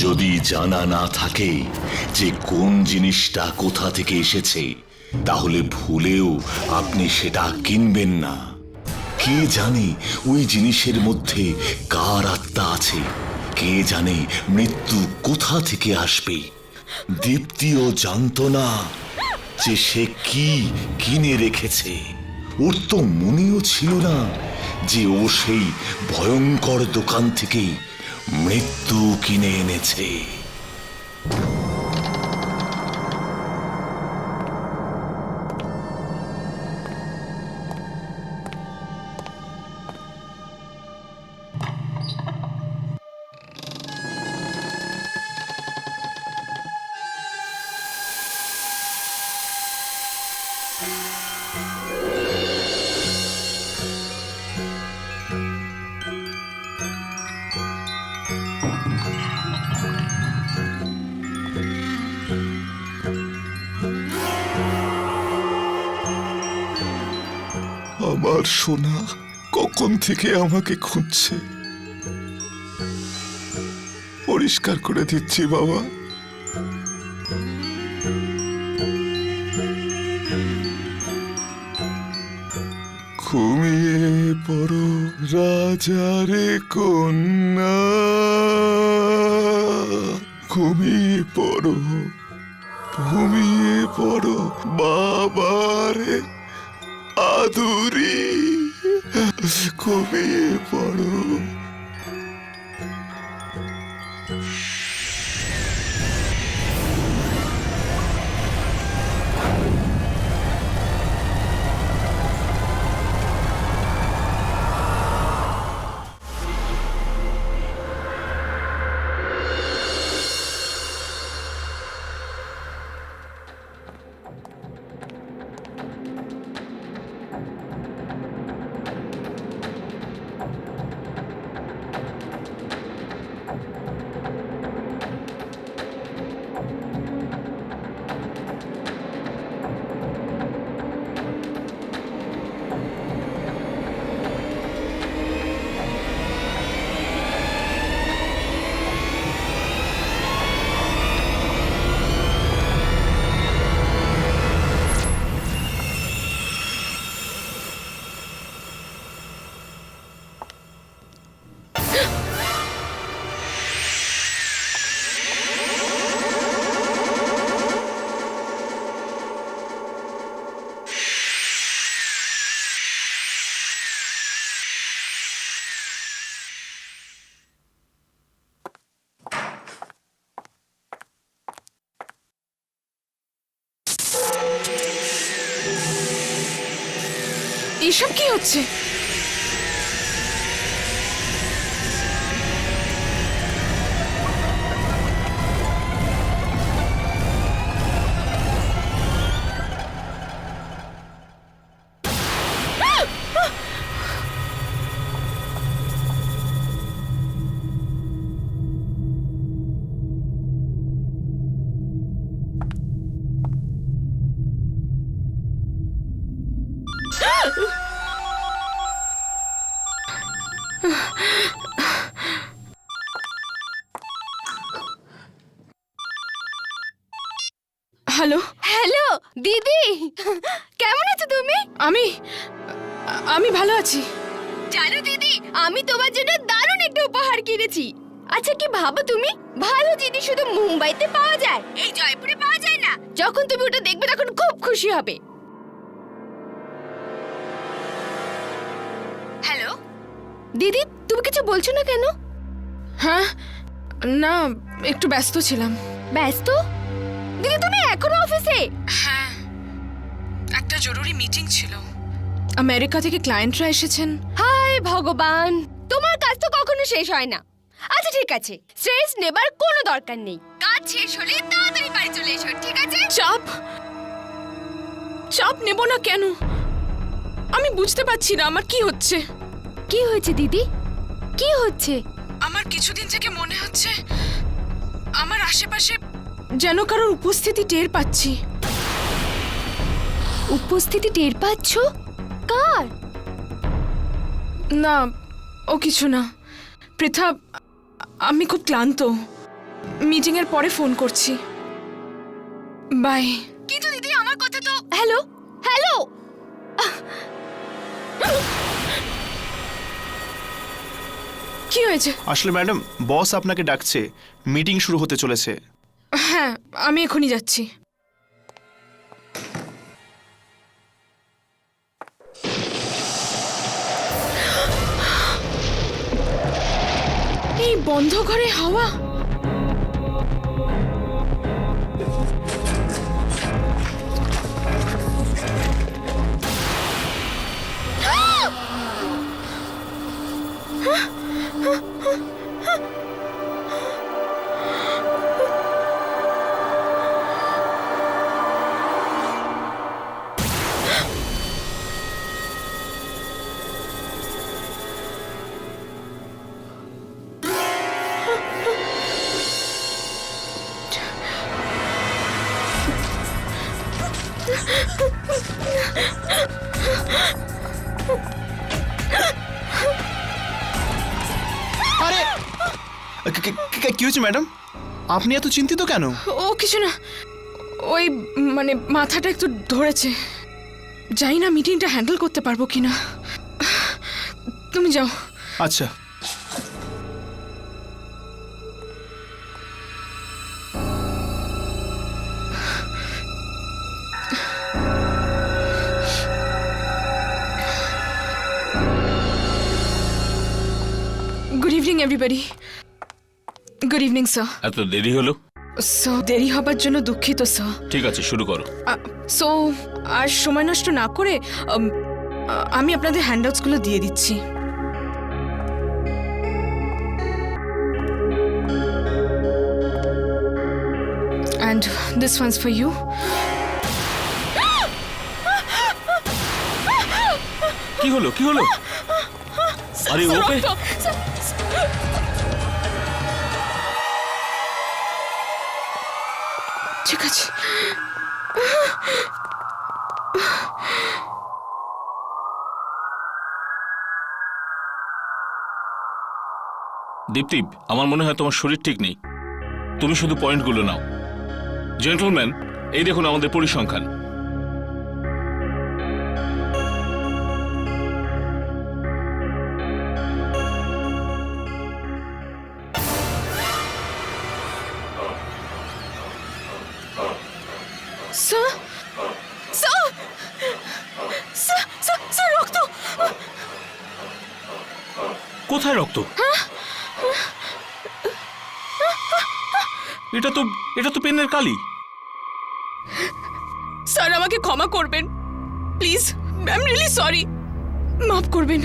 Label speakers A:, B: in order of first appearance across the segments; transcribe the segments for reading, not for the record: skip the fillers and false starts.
A: যদি জানা না থাকে যে কোন জিনিসটা কোথা থেকে এসেছে, তাহলে ভুলেও আপনি সেটা কিনবেন না। কে জানে ওই জিনিসের মধ্যে কার আত্মা আছে, কে জানে মৃত্যু কোথা থেকে আসবে। দীপ্তিও জানতো না যে সে কি কিনে রেখেছে। ওর তো মনেও ছিল না যে ও সেই ভয়ঙ্কর দোকান থেকে মৃত্যু কিনে এনেছে। আমার সোনা কখন থেকে আমাকে খুঁজছে। পরিষ্কার করে দিচ্ছি বাবা। ঘুমিয়ে পড়ো রাজারে কন্যা, ঘুমিয়ে পড়ো, ঘুমিয়ে পড়ো বাবারে আদুরি, ঘুমিয়ে পড়ো।
B: এসব কি হচ্ছে? হ্যালো
C: হ্যালো দিদি, কেমন আছো তুমি?
B: আমি আমি ভালো আছি।
C: জানো দিদি, আমি তোমার জন্য দারুণ একটা উপহার কিনেছি। আচ্ছা কি ভাবো তুমি, ভালো জিনিস শুধু মুম্বাইতে পাওয়া যায়, এই জয়পুরে পাওয়া যায় না। যখন তুমি ওটা দেখবে তখন খুব খুশি হবে। হ্যালো দিদি, তুমি কিছু বলছো না কেন?
B: হ্যাঁ, না একটু ব্যস্ত ছিলাম।
C: ব্যস্ত? দিদি তুমি এখনো অফিসে?
B: হ্যাঁ, একটা জরুরি মিটিং ছিল। আমেরিকা থেকে ক্লায়েন্টরা এসেছেন।
C: হায় ভগবান, তোমার কাজ তো কখনো শেষ হয় না। আচ্ছা ঠিক আছে, স্ট্রেস নেবার কোনো দরকার নেই। কাজ শেষ হলে তাড়াতাড়ি বাড়ি চলে এসো, ঠিক আছে?
B: চাপ চাপ নেব না কেন? আমি বুঝতে পারছি না আমার কি হচ্ছে।
C: কি হয়েছে দিদি, কি হচ্ছে?
B: আমার কিছুদিন থেকে মনে হচ্ছে আমার আশেপাশে যেন কারোর উপস্থিতি টের পাচ্ছি।
C: উপস্থিতি টের পাচ্ছ? কার?
B: না, ও কিছু না। পৃথা, আমি খুব ক্লান্ত। মিটিং এর পরে ফোন করছি। বাই।
C: কিন্তু দিদি আমার কথা তো। হ্যালো হ্যালো,
B: কি হয়েছে?
D: আসলে ম্যাডাম বস আপনাকে ডাকছে, মিটিং শুরু হতে চলেছে।
B: হ্যাঁ, আমি এখনই যাচ্ছি। এই বন্ধ ঘরে হাওয়া।
D: আরে কি হয়েছে ম্যাডাম, আপনি এত চিন্তিত কেন?
B: ও কিছু না, ওই মানে মাথাটা একটু ধরেছে। জানি না মিটিংটা হ্যান্ডেল করতে পারবো কিনা। তুমি যাও।
D: আচ্ছা।
B: Good evening everybody. Good evening sir.
E: এত দেরি হলো?
B: স্যার দেরি হবার জন্য দুঃখিত স্যার।
E: ঠিক আছে, শুরু করো।
B: সো আর সময় নষ্ট না করে আমি আপনাদের হ্যান্ডআউটসগুলো দিয়ে দিচ্ছি। And this one's for you.
E: কি হলো, কি হলো? আরে ওকে,
B: ঠিক আছে।
E: দীপ্তি, আমার মনে হয় তোমার শরীর ঠিক নেই। তুমি শুধু পয়েন্টগুলো নাও। জেন্টলম্যান, এই দেখুন আমাদের পরিসংখ্যান।
B: Sir sir sir sir sir রক্ত।
E: কোথায় রক্ত? এটা তো পেনের কালি।
B: স্যার আমাকে ক্ষমা করবেন please, I am really sorry. মাফ করবেন।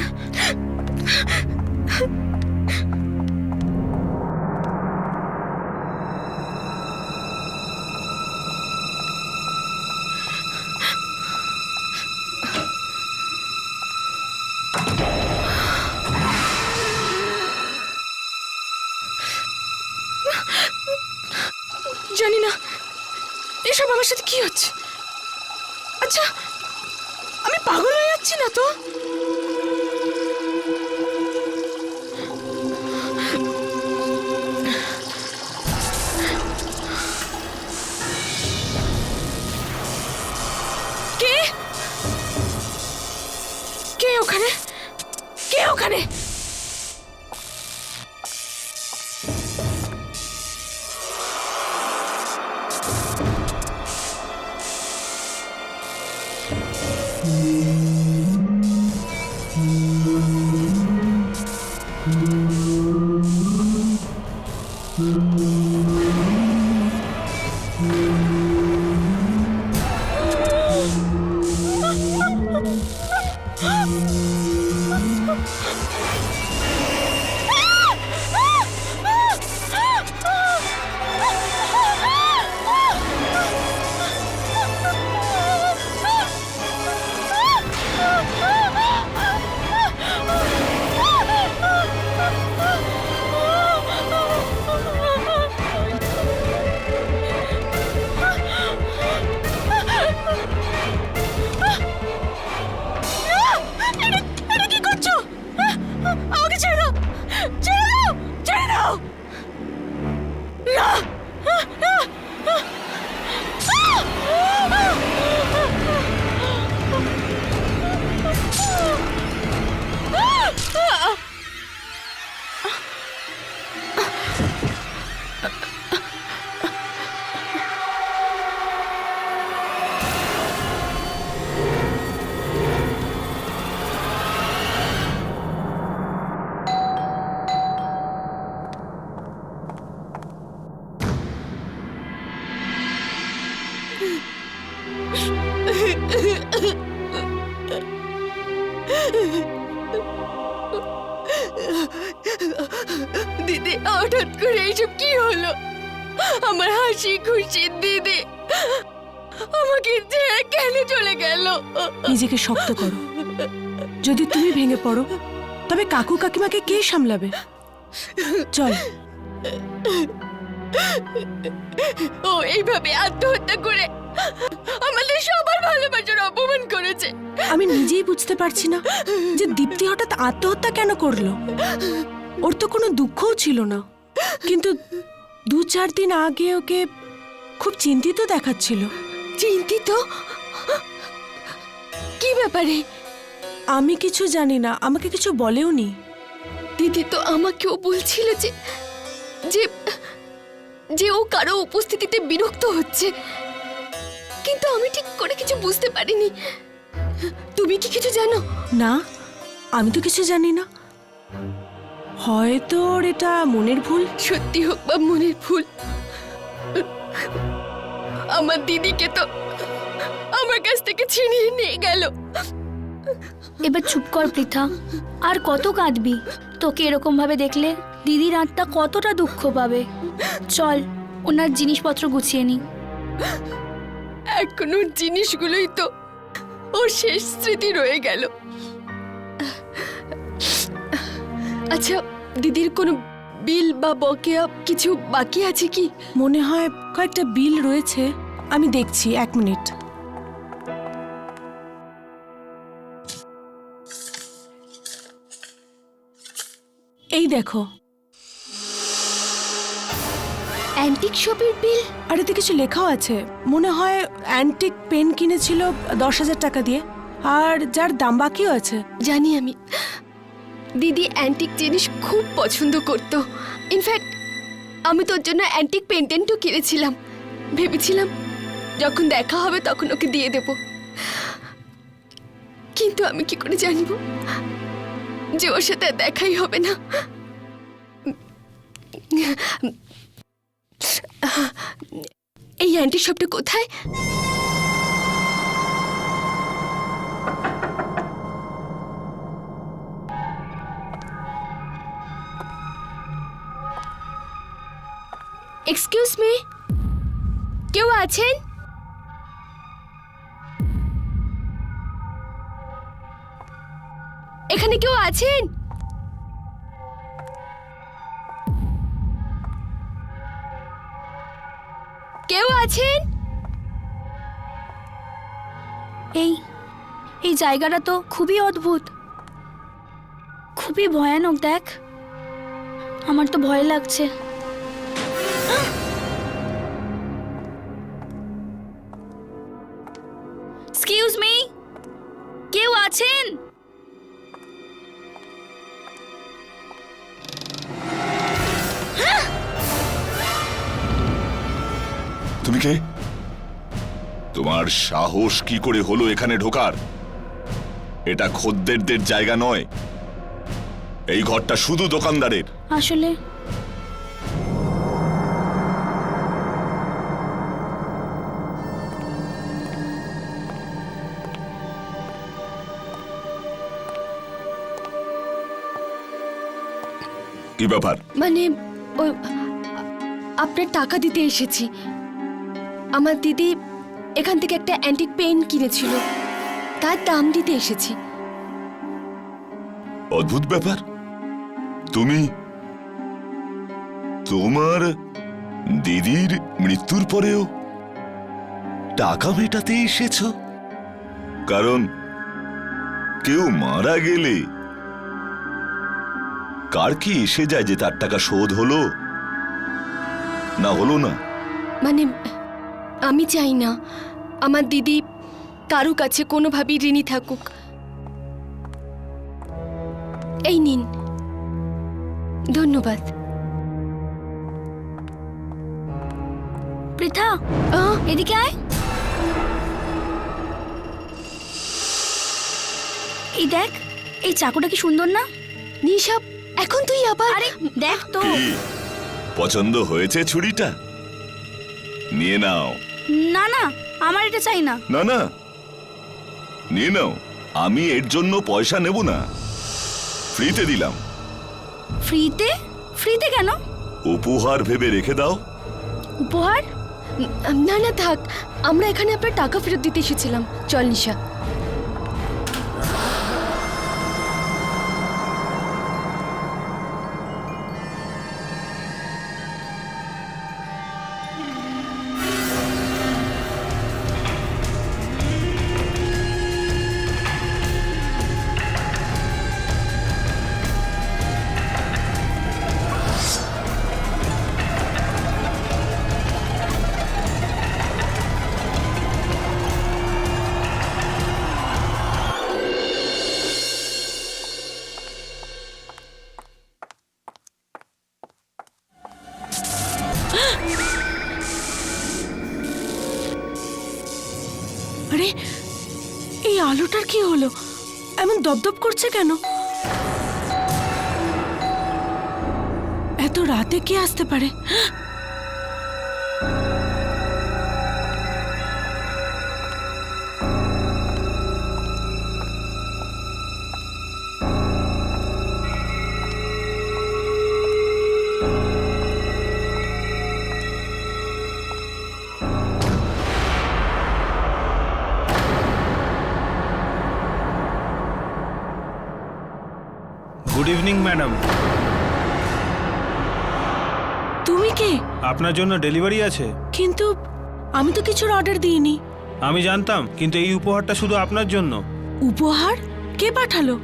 B: জানি না এসব আমার সাথে কি হচ্ছে। আচ্ছা, আমি পাগল হয়ে যাচ্ছি না তো? কে কে ওখানে? কে ওখানে? এটা কি করছো?
C: দিদি হঠাৎ করে এইসব কি হলো? আমার হাসি খুশি দিদি আমাকে ছেড়ে কেন চলে গেল?
F: নিজেকে শক্ত করো। যদি তুমি ভেঙে পড়ো তবে কাকু কাকিমাকে কে সামলাবে? চল।
C: ও এইভাবে আত্মহত্যা করে আমাদের সবার ভালোবাসার অপমান করেছে।
F: আমি নিজেই বুঝতে পারছি না যে দীপ্তি হঠাৎ আত্মহত্যা কেন করলো। ওর তো কোনো দুঃখও ছিল না, কিন্তু 2-4 দিন আগে ওকে খুব চিন্তিত দেখাচ্ছিল।
C: চিন্তিত? কি ব্যাপারে?
F: আমি কিছু জানি না, আমাকে কিছু বলেওনি।
C: দিদি তো আমাকেও বলছিল যে যে যে ও কারো উপস্থিতিতে বিরক্ত হচ্ছে, কিন্তু আমি ঠিক করে কিছু বুঝতে পারিনি। তুমি কি কিছু জানো?
F: না, আমি তো কিছু জানি না। হয়তো ওর এটা মনের ভুল।
C: সত্যি হোক বা মনের ভুল, আমার দিদিকে তো আমার কাছ থেকে ছিনিয়ে নিয়ে গেল।
G: এবার চুপ কর পৃথা, আর কত কাঁদবি? তোকে এরকম ভাবে দেখলে দিদির আত্মা কতটা দুঃখ পাবে। চল ওনার জিনিসপত্র গুছিয়ে নি।
C: এখনো জিনিসগুলোই তো ওর শেষ স্মৃতি রয়ে গেল। আচ্ছা, দিদির কোনো বিল বা বকেয়া কিছু বাকি আছে কি?
F: মনে হয় কয়েকটা বিল রয়েছে, আমি দেখছি, 1 মিনিট। এই দেখো।
C: অ্যান্টিক শপের বিল?
F: আর এতে কিছু লেখাও আছে। মনে হয় অ্যান্টিক পেন কিনেছিল 10,000 টাকা দিয়ে, আর যার দাম বাকিও আছে।
C: জানি আমি, দিদি অ্যান্টিক জিনিস খুব পছন্দ করত। ইনফ্যাক্ট আমি তোর জন্য অ্যান্টিক পেন্ডেন্টও কিনেছিলাম। ভেবেছিলাম যখন দেখা হবে তখন ওকে দিয়ে দেব, কিন্তু আমি কি করে জানবো যে ওর সাথে আর দেখাই হবে না? এই অ্যান্টিক শপটা কোথায়? এক্সকিউজ মি, কেউ আছেন? এখানে কেউ আছেন? কেউ আছেন?
G: এই এই জায়গাটা তো খুবই অদ্ভুত, খুবই ভয়ানক। দেখ, আমার তো ভয় লাগছে। এক্সকিউজ মি, কেউ আছেন?
A: তুমি কে? তোমার সাহস কি করে হলো এখানে ঢোকার? এটা খদ্দেরদের জায়গা নয়, এই ঘরটা শুধু দোকানদারের।
G: আসলে
A: কি ব্যাপার?
C: মানে ওই আপনার টাকা দিতে এসেছি। আমার দিদি এখান থেকে একটা অ্যান্টিক পেন কিনেছিল, তার দাম দিতে এসেছি।
A: অদ্ভুত ব্যাপার। তুমি তোমার দিদির মৃত্যুর পরেও টাকা মেটাতে এসেছো? কারণ কেউ মারা গেলে কার কি এসে যায় যে তার টাকা শোধ হলো না হলো না?
C: মানে আমি চাই না আমার দিদি কারো কাছে কোনোভাবেই ঋণী থাকুক। এই নিন, ধন্যবাদ।
G: পৃথা, এদিকে আয়। এই দেখ, এই চাকুটা কি সুন্দর না?
C: নিশাব, এখন তুই আবার?
G: আরে দেখ তো।
A: কি পছন্দ হয়েছে ছুরিটা? নিয়ে নাও।
G: না না, আমার এটা চাই না।
A: না না, নিয়ে নাও, আমি এর জন্য পয়সা নেব না। ফ্রিতে দিলাম।
G: ফ্রিতে? ফ্রিতে কেন?
A: উপহার ভেবে রেখে দাও।
G: উপহার?
C: না না থাক, আমরা এখানে আপনার টাকা ফেরত দিতে এসেছিলাম। চল নিশা।
F: আরে এই আলোটার কি হলো? এমন দপদপ করছে কেন? এত রাতে কে আসতে পারে?
H: Good evening madam.
F: তুমি কে?
H: আপনার জন্য ডেলিভারি আছে।
F: কিন্তু আমি তো কিছুর অর্ডার দিইনি।
H: আমি জানতাম, কিন্তু এই উপহারটা শুধু আপনার জন্য।
F: উপহার? কে পাঠালো?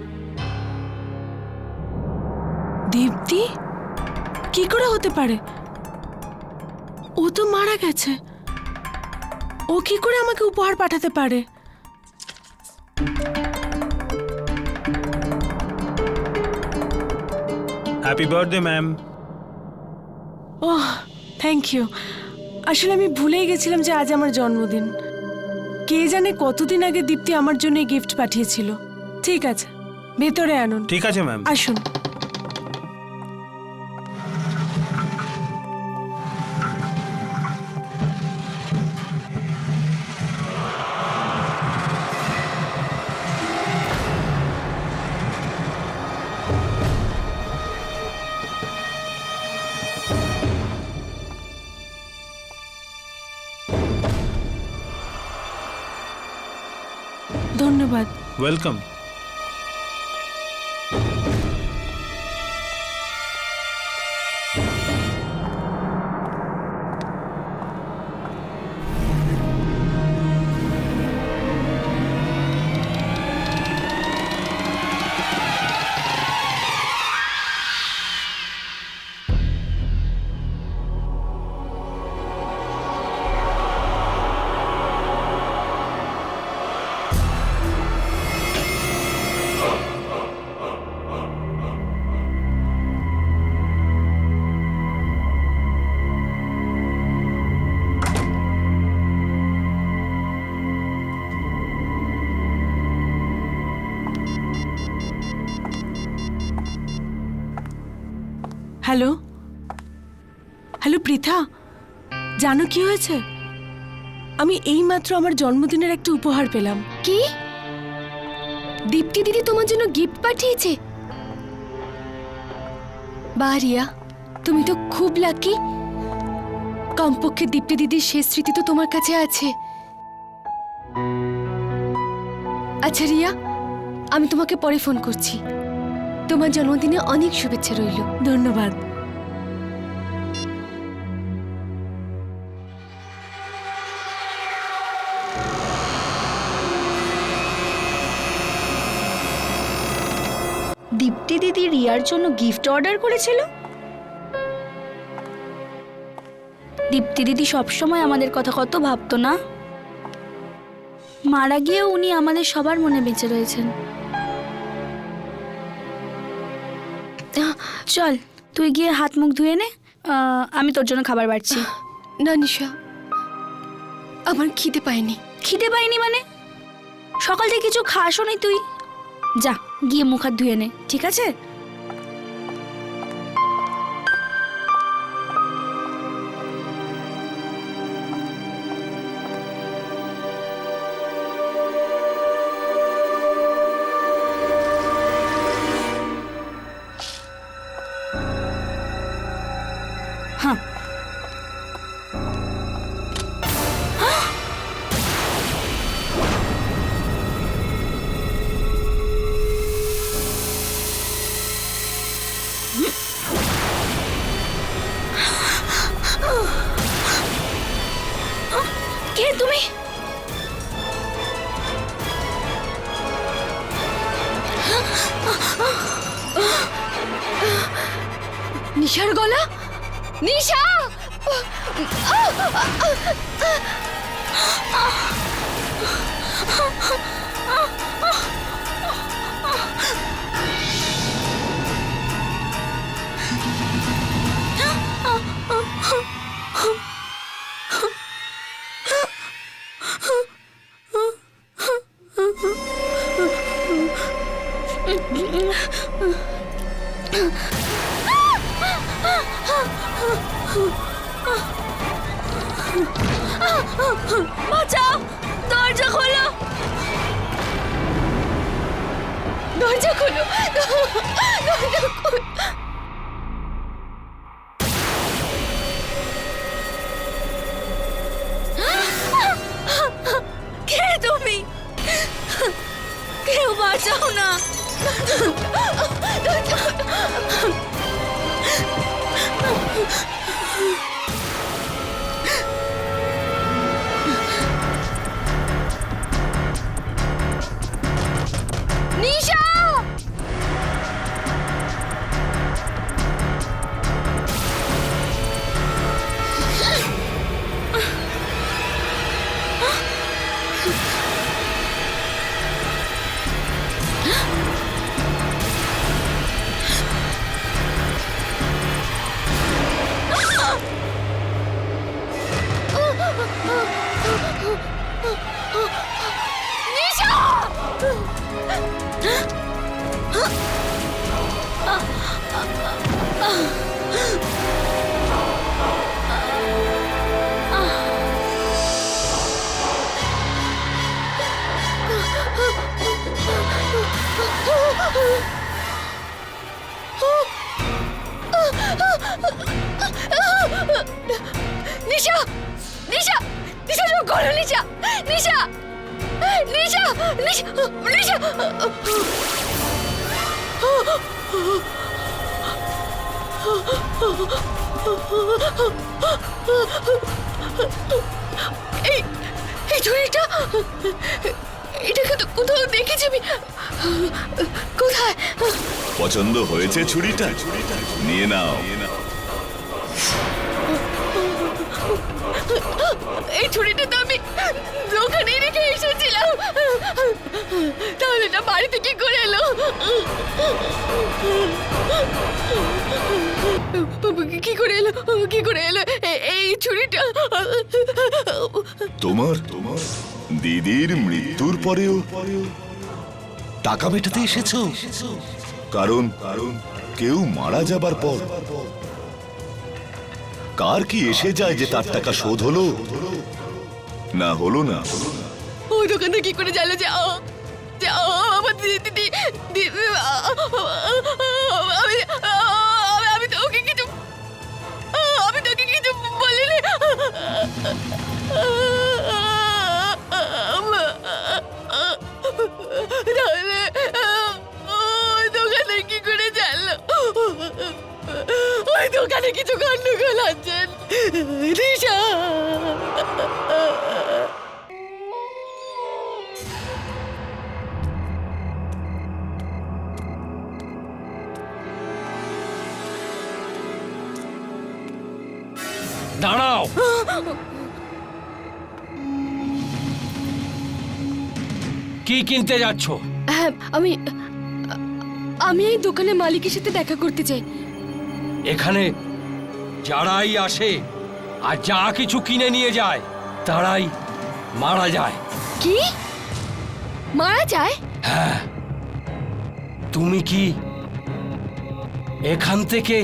F: দীপ্তি? কি করে হতে পারে? ও তো মারা গেছে। ও কি করে আমাকে উপহার পাঠাতে পারে?
H: Happy birthday ma'am.
F: Oh, thank you. আসলে আমি ভুলেই গেছিলাম যে আজ আমার জন্মদিন। কে জানে কতদিন আগে দীপ্তি আমার জন্য এই গিফট পাঠিয়েছিল। ঠিক আছে, ভেতরে আনুন।
H: ঠিক আছে ম্যাম।
F: আসুন। ধন্যবাদ।
H: ওয়েলকাম।
F: হ্যালো হ্যালো পৃথা, জানো কি হয়েছে? আমি এইমাত্র আমার জন্মদিনের একটা উপহার পেলাম।
C: কি? দীপ্তি দিদি তোমার জন্য গিফট পাঠিয়েছে? বাহ রিয়া, তুমি তো খুব লাকি। কমপক্ষে দীপ্তি দিদির শেষ স্মৃতি তো তোমার কাছে আছে। আচ্ছা রিয়া, আমি তোমাকে পরে ফোন করছি। তোমার জন্মদিনে অনেক শুভেচ্ছা রইল।
F: ধন্যবাদ।
G: দীপ্তি দিদি রিয়ার জন্য গিফট অর্ডার করেছিল। দীপ্তি দিদি সবসময় আমাদের কথা কত ভাবতো না? মারা গিয়েও উনি আমাদের সবার মনে বেঁচে রয়েছেন। চল তুই গিয়ে হাত মুখ ধুয়ে নে, আমি তোর জন্য খাবার বাড়ছি।
C: না নিশা, আমার খিদে পায়নি।
G: খিদে পাইনি মানে? সকাল থেকে কিছু খাসও নি তুই। যা গিয়ে মুখ হাত ধুয়ে নে, ঠিক আছে?
F: হ্যাঁ।
G: কে তুমি?
C: নিশার গলা, নিশা!
G: বাঁচাও, দরজা খোলো।
C: দরজা খোলো, দরজা খোলো।
G: কে তুমি? কেউ বাঁচাও না।
C: নিশা! নিশা! নিশা! নিশা, চোখ খোলো, নিশা! নিশা! নিশা! নিশা! নিশা! এই এই ছুরিটা, এটাকে তো কোথাও দেখেছি আমি। কোথায়?
A: পছন্দ হয়েছে ছুরিটা? নিয়ে নাও।
C: এই ছুরিটা তো আমি দোকানে রেখে এসেছিলাম, তাহলে এটা বাড়িতে কি করে এলো? কি করে এলো? কি করে এলো এই ছুরিটা?
A: তোমার দিদির মৃত্যুর পরেও টাকা মেটাতে এসেছো? কারণ কেউ মারা যাবার পর কার কি এসে যায় যে তার টাকা শোধ হলো না হলো না?
C: ওই দোকানে কি করে জানলো যে আমার দিদি আমি তো ওকে কিছু বলিনি। তাহলে ওই দোকানে কি করে জানলো? ওই দোকানে কিছু গন্ডগোল আছে। দিশা!
I: দাঁড়াও! কি কিনতে যাচ্ছ?
C: হ্যাঁ, আমি এই দোকানের মালিকের সাথে দেখা করতে চাই।
I: এখানে যারাই আসে আর যা কিছু কিনে নিয়ে যায় তারাই মারা যায়।
C: কি? মারা যায়?
I: হ্যাঁ। তুমি কি এখান থেকে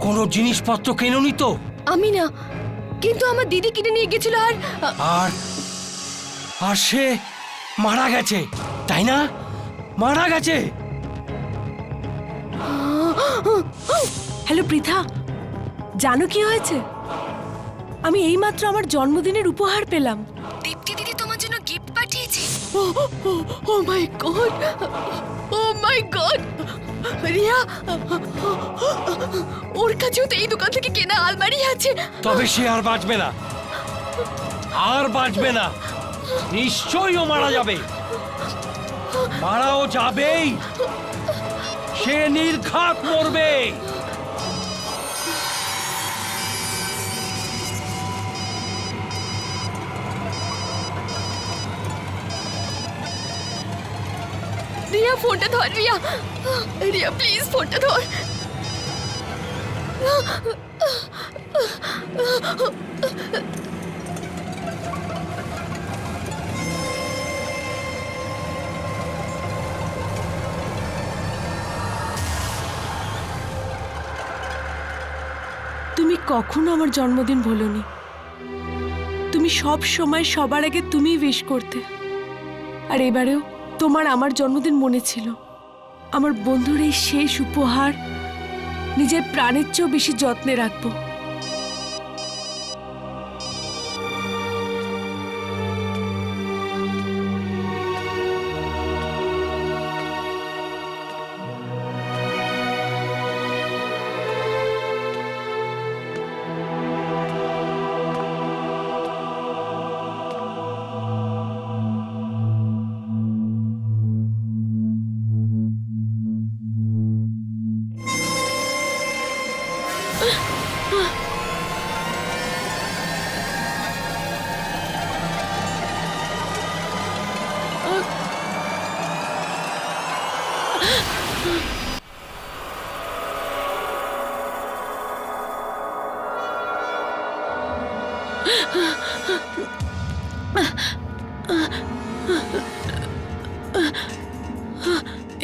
I: কোনো জিনিসপত্র কেননি তো?
C: আমি না, কিন্তু আমার দিদি কিনে নিয়ে গেছিল।
I: আর আর সে মারা গেছে, তাই না? মারা গেছে।
F: হ্যালো পৃথা, জানো কি হয়েছে? আমি এইমাত্র আমার জন্মদিনের উপহার পেলাম।
B: দীপ্তি দিদি তোমার জন্য গিফট পাঠিয়েছে।
C: ও মাই গড, ও মাই গড, রিয়া, ওর কাছেও তো এই দোকান থেকে কেনা আলমারি আছে।
I: তবে সে আর বাঁচবে না, আর বাঁচবে না, নিশ্চয়ই ও মারা যাবে, মারাও যাবেই, সে নির্ঘাত মরবে।
C: রিয়া ফোনটা ধর, রিয়া, রিয়া প্লিজ ফোনটা ধর।
F: তুমি কখনো আমার জন্মদিন ভোলোনি। তুমি সব সময় সবার আগে তুমিই উইশ করতে। আর এবারেও তোমার আমার জন্মদিন মনে ছিল। আমার বন্ধুর এই শেষ উপহার নিজের প্রাণের চেয়েও বেশি যত্নে রাখবো।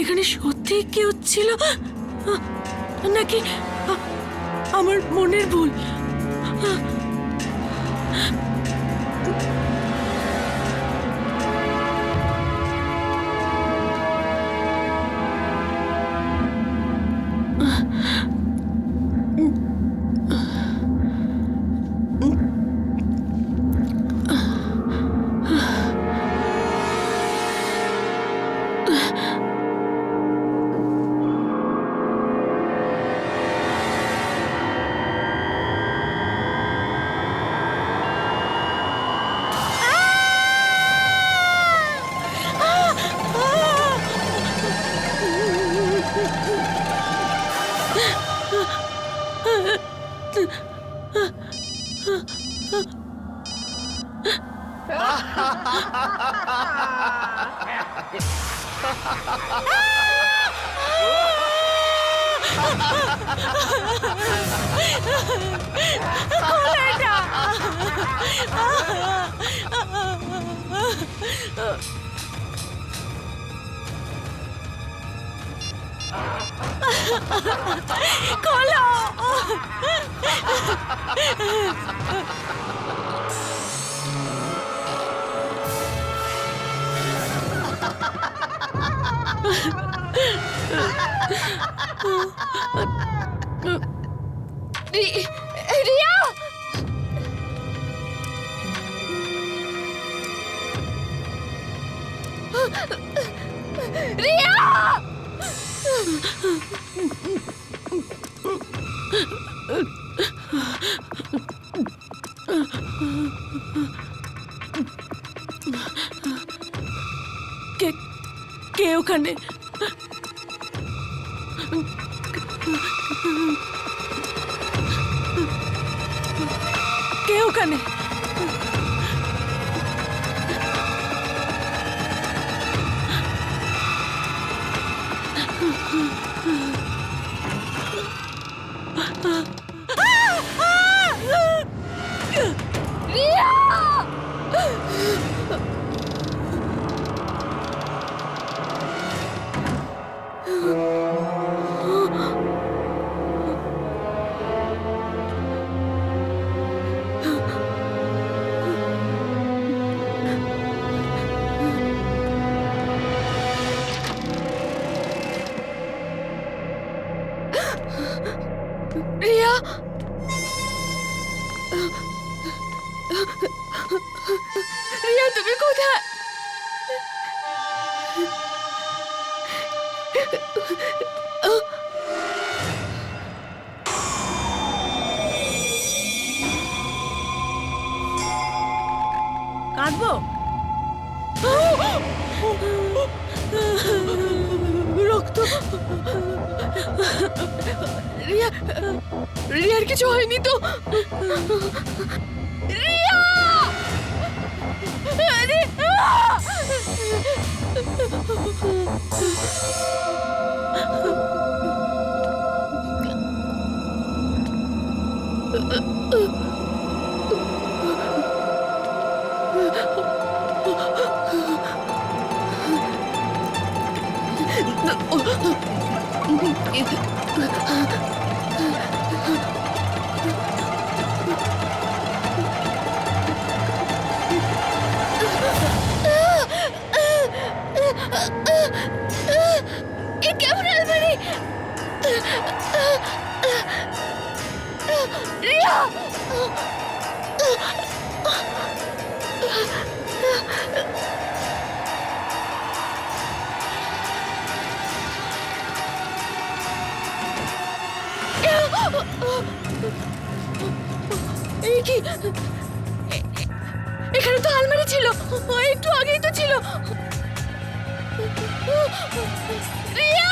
F: এখানে সত্যি কি হচ্ছিল, নাকি আমার মনের ভুল? খোলো!
C: রিয়া, রিয়া,
F: কে ওখানে? কে ওখানে?
C: রিয়া, রিয়া, রিয়া তুমি কোথায়?
F: কাঁদবো?
C: রক্ত। রিয়া, রিয়ার কিছু হয়নি তো? রিয়া! রিয়া! এ কেমন আলমারি? রিয়া! এই কি? এখানে তো আলমারি ছিল, একটু আগেই তো ছিল। রিয়া!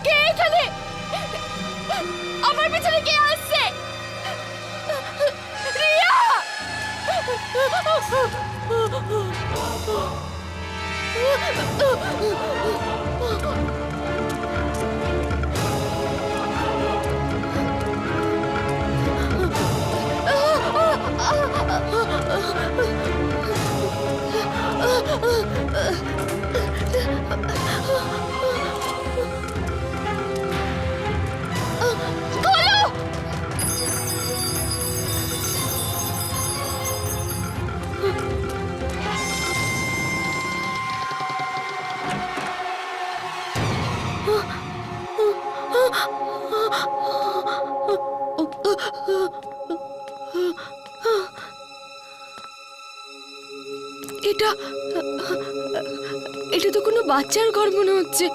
C: কে এখানে? আমার পেছনে কে আসছে? রিয়া! খোলো! এটা এটা তো কোনো বাচ্চার ঘর মনে হচ্ছে।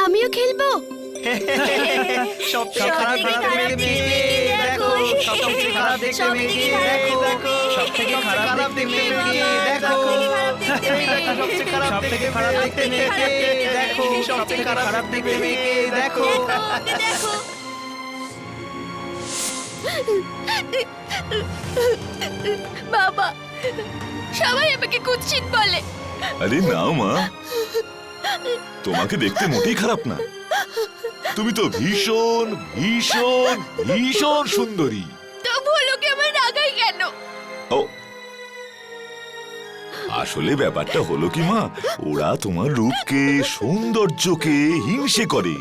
C: আমিও খেলবো।
D: সবচেয়ে খারাপ দেখতে মেয়েকে দেখো, সবচেয়ে খারাপ দেখতে মেয়েকে দেখো, সবথেকে খারাপ দেখতে মেয়েকে দেখো, সবথেকে খারাপ দেখতে মেয়েকে দেখো, সবথেকে খারাপ দেখতে মেয়েকে দেখো।
C: বাবা, সবাই আমাকে কুৎসিত বলে।
A: আরে না মা, তোমাকে দেখতে মোটেই খারাপ না। তুমি তো ভীষণ ভীষণ ভীষণ সুন্দরী।
C: তবু লোকে আমার রাগাই কেন?
A: ও আসলে ব্যাপারটা হলো কি মা, ওরা তোমার রূপকে সৌন্দর্যকে হিংসে করে,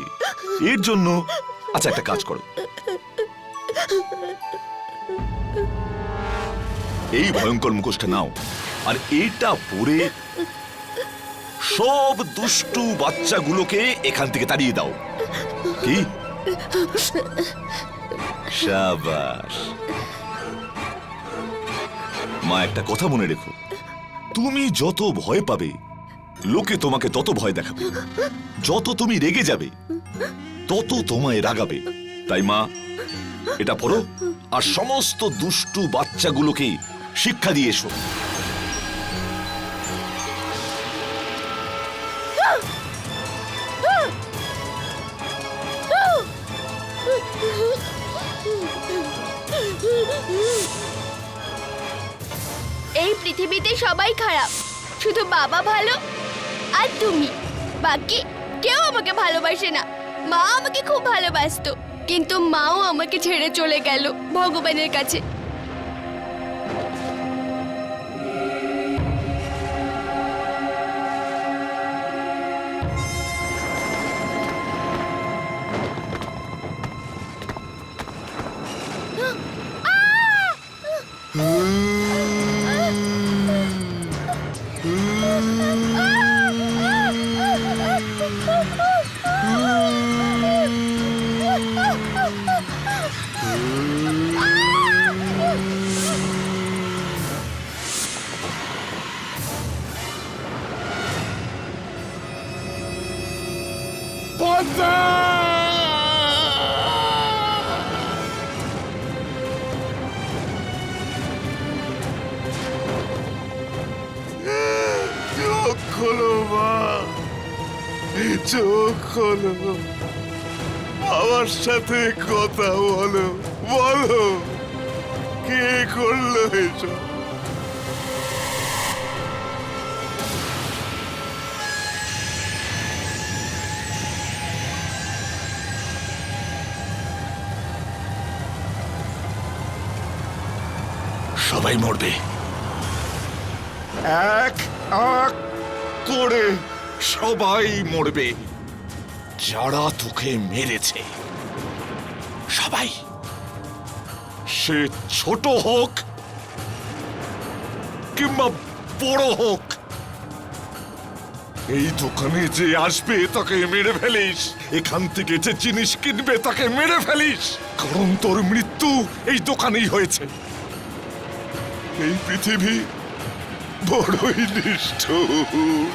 A: এর জন্য। আচ্ছা একটা কাজ করো, এই ভয়ঙ্কর মুখোশটা নাও আর এটা পরে সব দুষ্টু বাচ্চাগুলোকে এখান থেকে তাড়িয়ে দাও। কি? শাবাশ। মা একটা কথা মনে রেখো, তুমি যত ভয় পাবে লোকে তোমাকে তত ভয় দেখাবে, যত তুমি রেগে যাবে তত তোমায় রাগাবে। তাই মা এটা পড়ো আর সমস্ত দুষ্টু বাচ্চাগুলোকে শিক্ষা দিয়ে এসো।
C: এই পৃথিবীতে সবাই খারাপ, শুধু বাবা ভালো আর তুমি, বাকি কেউ আমাকে ভালোবাসে না। মা আমাকে খুব ভালোবাসতো, কিন্তু মাও আমাকে ছেড়ে চলে গেল ভগবানের কাছে।
A: চোখ খোলো মা, চোখ খোলো, আমার সাথে কথা বলো, বলো কে করলো এসব? সবাই মরবে, এক এক করে সবাই মরবে, যারা তোকে মেরেছে সবাই, সে ছোট হোক কিংবা বড় হোক। এই দোকানে যে আসবে তাকে মেরে ফেলিস, এখান থেকে যে জিনিস কিনবে তাকে মেরে ফেলিস, কারণ তোর মৃত্যু এই দোকানেই হয়েছে। এই পৃথিবী বড়ই নিষ্ঠুর,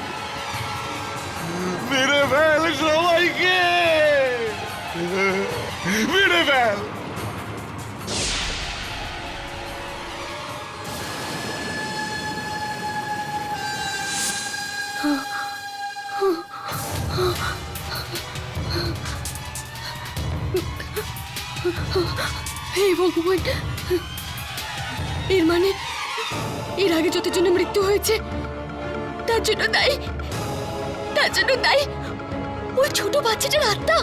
A: মেরে ফেল সবাইকে, মেরে ফেল।
B: হে ভগবান, এর মানে এর আগে যত জন্য মৃত্যু হয়েছে তার জন্য দায়ী, তার জন্য দায়ী ওই ছোট বাচ্চাটার আত্মা।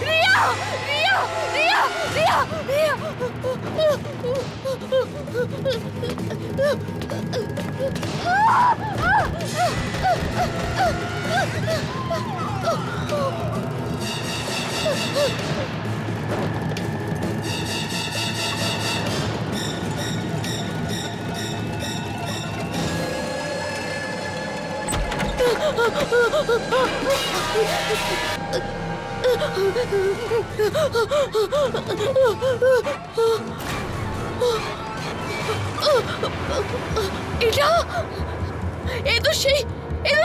C: রিয়া, রিয়া, রিয়া, রিয়া, রিয়া। এটা এ তো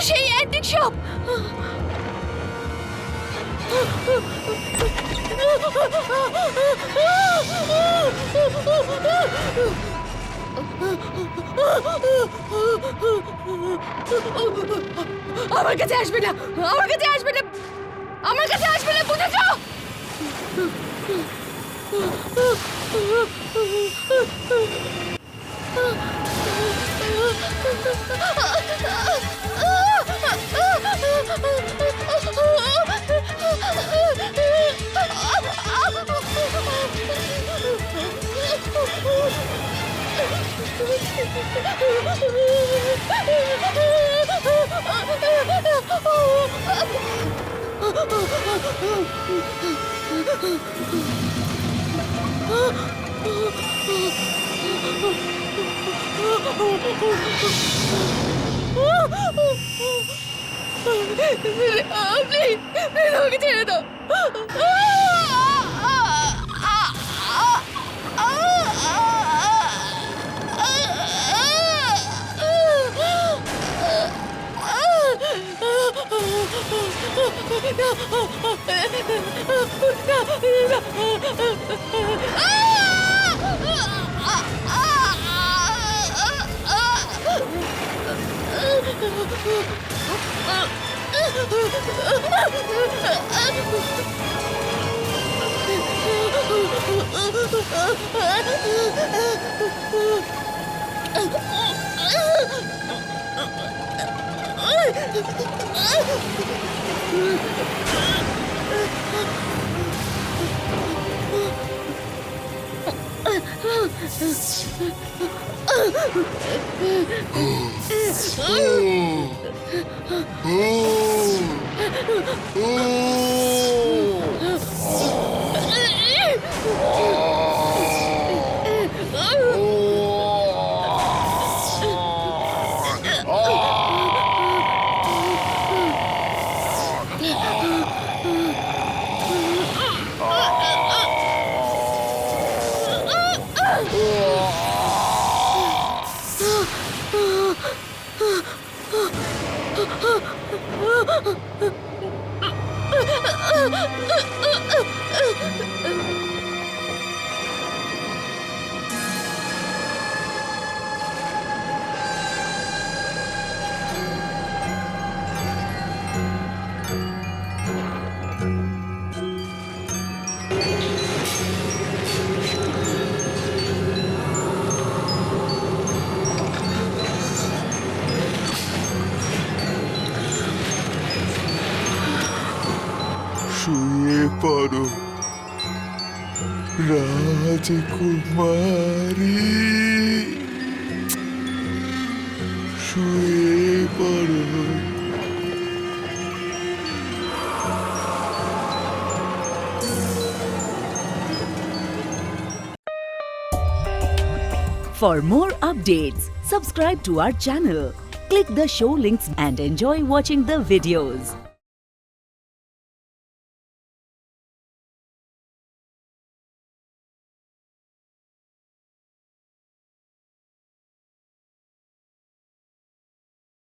C: সেই অ্যান্টিক শপ। আমার কাছে আসবে না, আমার কাছে আসবে না, আমার কাছে আসবে না, বুঝেছো?
B: প্লিজ আমাকে ছেড়ে দাও।
A: শুয়ে পড়ো রাজকুমারী, শুয়ে পড়ো।
J: For more updates, subscribe to our channel, click the show links and enjoy watching the videos.